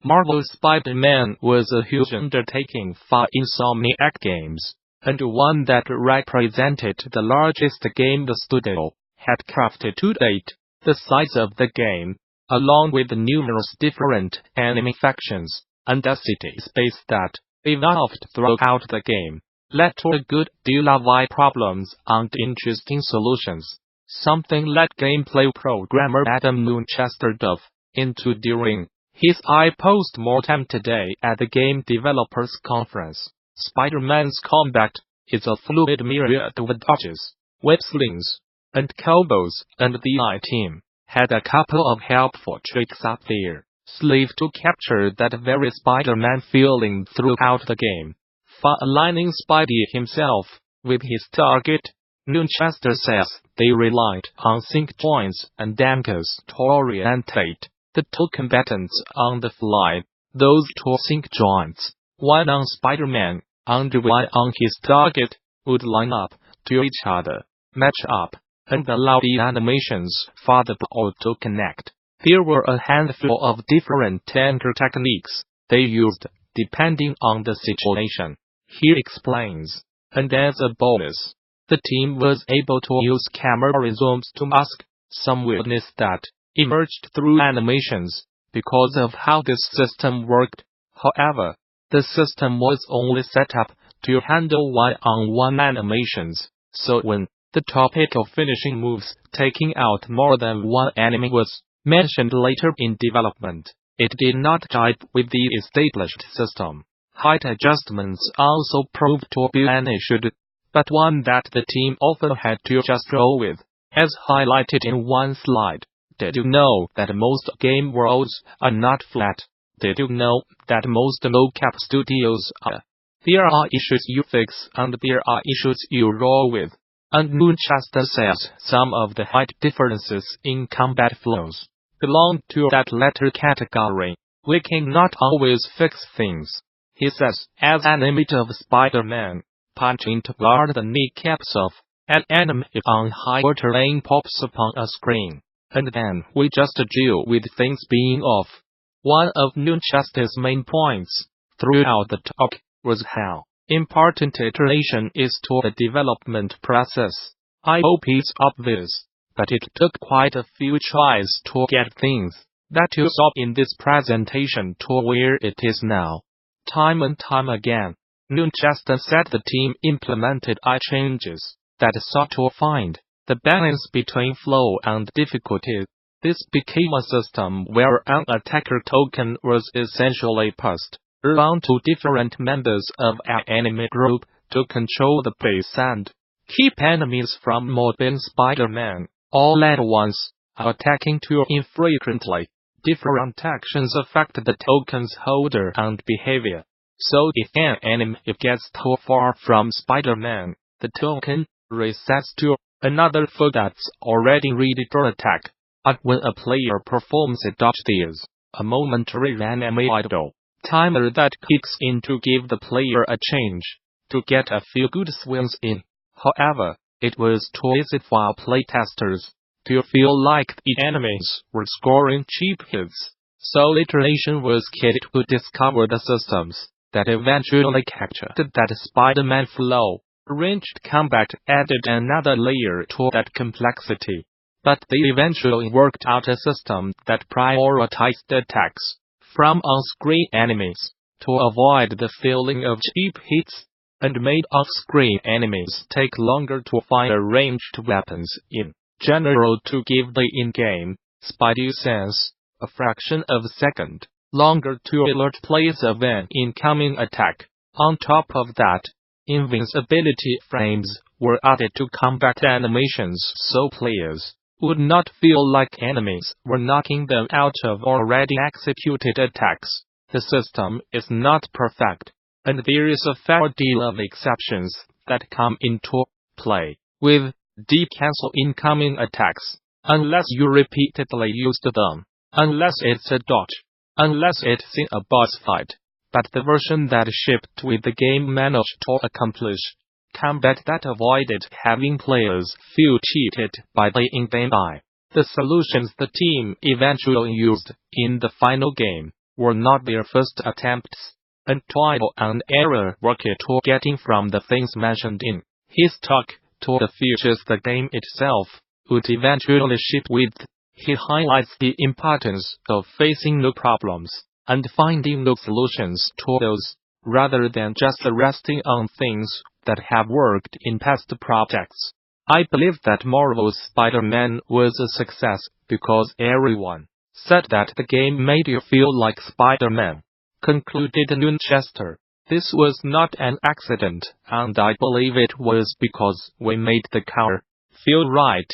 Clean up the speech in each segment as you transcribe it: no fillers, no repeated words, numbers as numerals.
Marvel's Spider-Man was a huge undertaking for Insomniac Games, and one that represented the largest game the studio had crafted to date. The size of the game, along with numerous different enemy factions and a city space that evolved throughout the game, led to a good deal of problems and interesting solutions, something led gameplay programmer Adam Nunchester dove into during his post-mortem today at the Game Developers Conference. Spider-Man's combat is a fluid myriad with dodges, web slings, and combos, and the team had a couple of helpful tricks up their sleeve to capture that very Spider-Man feeling throughout the game. For aligning Spidey himself with his target, Nunchester says they relied on sync joints and anchors to orientate the two combatants on the fly. Those two sync joints, one on Spider-Man and one on his target, would line up to each other, match up, and allow the animations for the ball to connect. There were a handful of different anchor techniques they used, depending on the situation. He explains, and as a bonus, the team was able to use camera zooms to mask some weirdness that emerged through animations because of how this system worked. However, the system was only set up to handle one-on-one animations, so when the topic of finishing moves taking out more than one enemy was mentioned later in development, it did not jibe with the established system. Height adjustments also proved to be an issue, but one that the team often had to just roll with, as highlighted in one slide. Did you know that most game worlds are not flat? Did you know that most mocap studios are? There are issues you fix and there are issues you roll with. And Nunchester says some of the height differences in combat flows belong to that latter category. We cannot always fix things, he says, as an image of Spider-Man punching to guard the kneecaps of an enemy on high water lane pops upon a screen, and then we just deal with things being off. One of Nunchester's main points throughout the talk was how important iteration is to the development process. I hope it's obvious, but it took quite a few tries to get things that you saw in this presentation to where it is now. Time and time again, Nunchester said the team implemented changes that sought to find the balance between flow and difficulty. This became a system where an attacker token was essentially passed around to different members of an enemy group to control the pace and keep enemies from mobbing Spider-Man all at once, attacking too infrequently. Different actions affect the token's holder and behavior. So if an enemy gets too far from Spider-Man, the token resets to another foe that's already ready to attack. And when a player performs a dodge, there's a momentary enemy idle timer that kicks in to give the player a change to get a few good swings in. However, it was too easy for playtesters to feel like the enemies were scoring cheap hits, so iteration was key to discover the systems that eventually captured that Spider-Man flow. Ranged combat added another layer to that complexity, but they eventually worked out a system that prioritized attacks from on-screen enemies to avoid the feeling of cheap hits, and made off-screen enemies take longer to find ranged weapons in general to give the in-game Spidey sense a fraction of a second longer to alert players of an incoming attack. On top of that, invincibility frames were added to combat animations so players would not feel like enemies were knocking them out of already executed attacks. The system is not perfect, and there is a fair deal of exceptions that come into play with de-cancel incoming attacks, unless you repeatedly used them, unless it's a dodge, unless it's in a boss fight. But the version that shipped with the game managed to accomplish combat that avoided having players feel cheated by the in-game. The solutions the team eventually used in the final game were not their first attempts, and trial and error were key to getting from the things mentioned in his talk to the features the game itself would eventually ship with. He highlights the importance of facing new problems and finding new solutions to those, rather than just resting on things that have worked in past projects. I believe that Marvel's Spider-Man was a success because everyone said that the game made you feel like Spider-Man, concluded Winchester. This was not an accident, and I believe it was because we made the car feel right.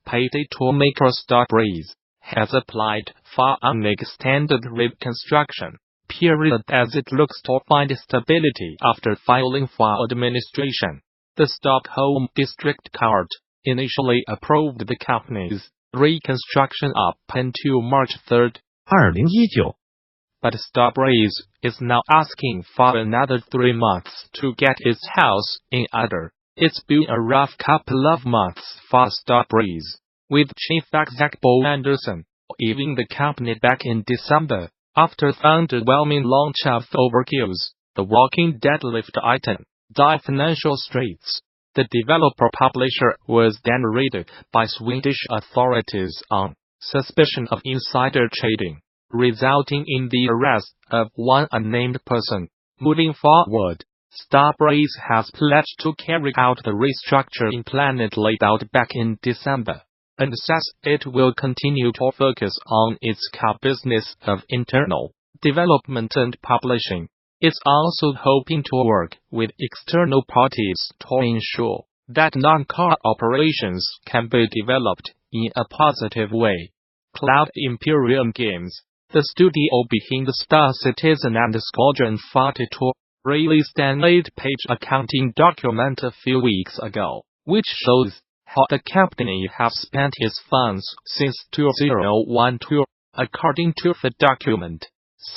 Payday toolmaker Starbreeze has applied for an extended reconstruction period as it looks to find stability after filing for administration. The Stockholm District Court initially approved the company's reconstruction up until March 3, 2019. but Starbreeze is now asking for another 3 months to get its house in order. It's been a rough couple of months for Starbreeze, with Chief Exec Bo Anderson leaving the company back in December after the underwhelming launch of Overkill's The Walking Dead lift item died financial straits. The developer-publisher was then raided by Swedish authorities on suspicion of insider trading, resulting in the arrest of one unnamed person. Moving forward, Starbreeze has pledged to carry out the restructuring plan it laid out back in December, and says it will continue to focus on its core business of internal development and publishing. It's also hoping to work with external parties to ensure that non-core operations can be developed in a positive way. Cloud Imperium Games, the studio behind Star Citizen and Squadron 42, released an 8-page accounting document a few weeks ago, which shows how the company has spent its funds since 2012. According to the document,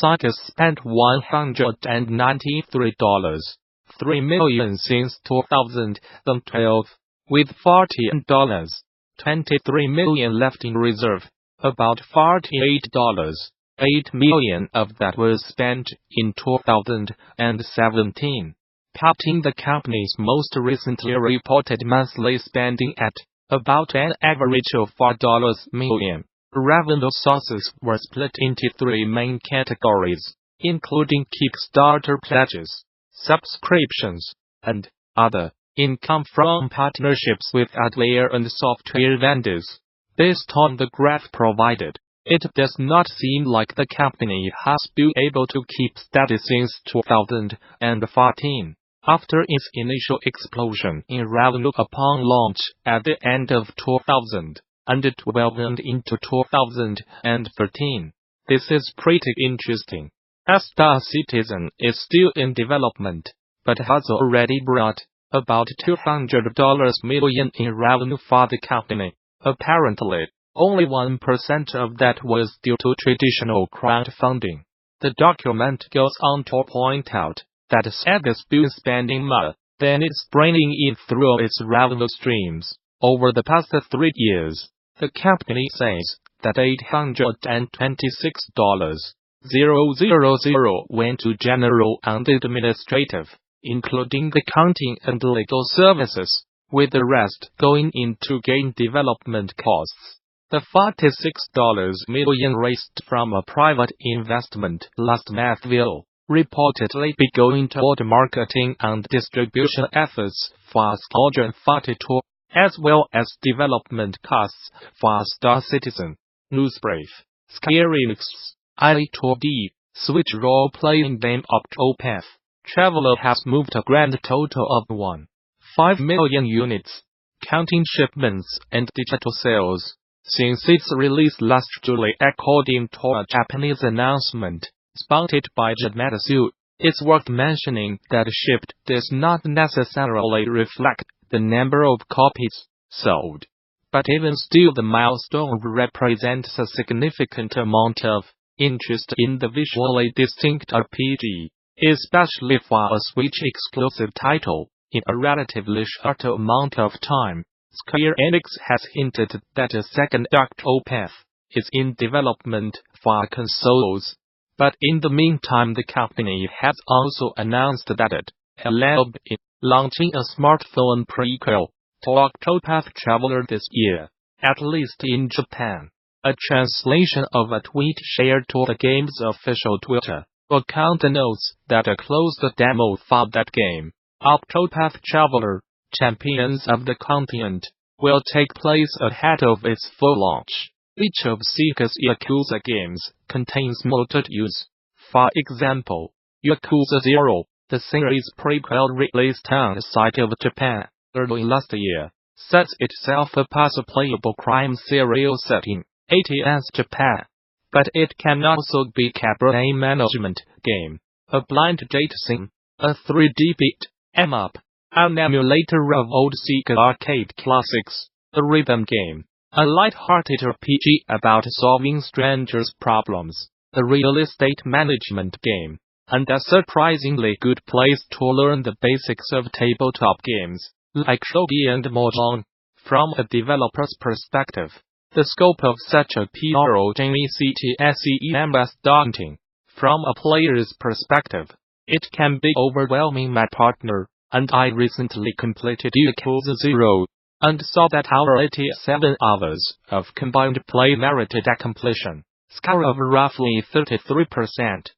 Sega spent $193.3 million since 2012, with $40.23 million left in reserve. About $48.8 million of that was spent in 2017, putting the company's most recently reported monthly spending at about an average of $4 million. Revenue sources were split into 3 main categories, including Kickstarter pledges, subscriptions, and other income from partnerships with hardware and software vendors. Based on the graph provided, it does not seem like the company has been able to keep steady since 2014. After its initial explosion in revenue upon launch at the end of 2012 and into 2013. This is pretty interesting, as Star Citizen is still in development, but has already brought about $200 million in revenue for the company. Apparently, only 1% of that was due to traditional crowdfunding. The document goes on to point out that Sega's been spending more than it's bringing in through its revenue streams. Over the past 3 years, the company says that $826,000 went to general and administrative, including accounting and legal services, with the rest going into game development costs. The $46 million raised from a private investment last month will reportedly be going toward marketing and distribution efforts for Squadron 42, as well as development costs for Star Citizen. Newsbrief. Square Enix's i2D Switch role-playing game Octopath Traveler has moved a grand total of 1.5 million units, counting shipments and digital sales, since its release last July, according to a Japanese announcement spouted by Gamasutra. It's worth mentioning that shipped does not necessarily reflect the number of copies sold, but even still the milestone represents a significant amount of interest in the visually distinct RPG, especially for a Switch-exclusive title, in a relatively short amount of time. Square Enix has hinted that a second Octopath is in development for consoles. But in the meantime, the company has also announced that it will be launching a smartphone prequel to Octopath Traveler this year, at least in Japan. A translation of a tweet shared to the game's official Twitter account notes that a closed demo for that game, Octopath Traveler, Champions of the Continent, will take place ahead of its full launch. Each of Sega's Yakuza games contains modded use. For example, Yakuza 0, the series prequel released outside of Japan early last year, sets itself up as a playable crime serial set in ATS Japan. But it can also be a cabaret management game, a blind date sim, a 3D beat 'em up, an emulator of old Sega arcade classics, a rhythm game, a light-hearted RPG about solving strangers' problems, a real estate management game, and a surprisingly good place to learn the basics of tabletop games, like shogi and mahjong. From a developer's perspective, the scope of such a project seems daunting. From a player's perspective, it can be overwhelming. My partner and I recently completed Yakuza 0, and saw that our 87 hours of combined play merited a completion score of roughly 33%.